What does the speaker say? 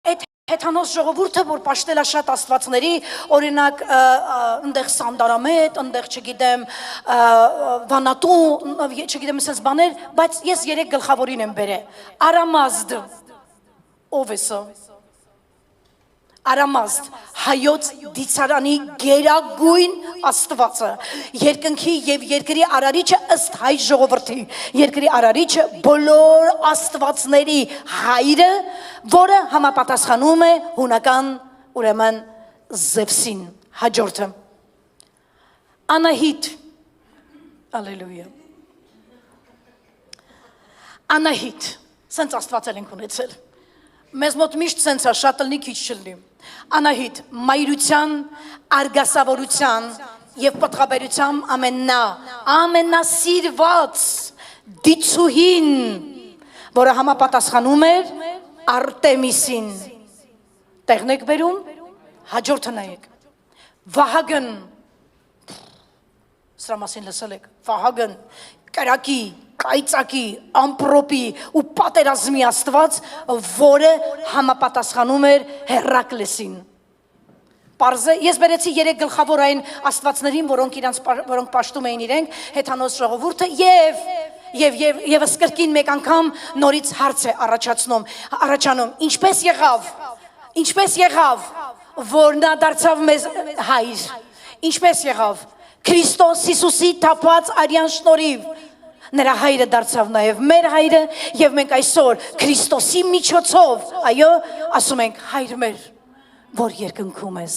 այդ հեթանոս ժողովուրդը, որ պաշտել է շատ աստվածների, օրինակ ընդեղ Սանդարամետ, ընդեղ չգիտեմ Վանատու, չգիտեմ ասես բաներ, բայց ես 3 գլխավորին եմ բերել։ Արամազդ, ով է սա։ Արամազդ, հայոց դիցարանի գերագույն աստվածը, երկնքի եւ երկրի արարիչը ըստ հայ ժողովրդի, երկրի արարիչը բոլոր աստվածների հայրը, որը համապատասխանում է հունական ուրեմն Զևսին, հաջորդը։ Անահիտ, ալելույա։ Անահիտ, սենց աստվածել ենք ունեցել։ Մեզ մոտ միշտ սենց է, շատ լնի քիչ չլնի։ Անահիտ, մայրության, արգասավորության և պտղաբերության ամենասիրված դիցուհին, որը համապատասխանում էր Արտեմիսին։ Տեղն եք բերում, հաջորդը նայեք։ Վահագն, սրա մասին լսել եք, Վահագն, կրակի, կայծակի, ամպրոպի ու պատերազմի աստված, որը համապատասխանում էր Հերակլեսին։ Պարզը, ես բերեցի 3 գլխավոր այն աստվածներին, որոնք պաշտում էին իրենք, հեթանոս ժողովուրդը և կրկին մեկ անգամ նորից հարց է առաջանում, ինչպես եղավ, որ նա դարձավ մեզ հայր, ինչպես եղավ, Քրիստոս Հիսուսի թափած արյան շնորհիվ, նրա հայրը դարձավ նաև մեր հայրը և մենք այսօր Քրիստոսի միջոցով, այո, ասում ենք հայր մեր, որ երկնքում ես։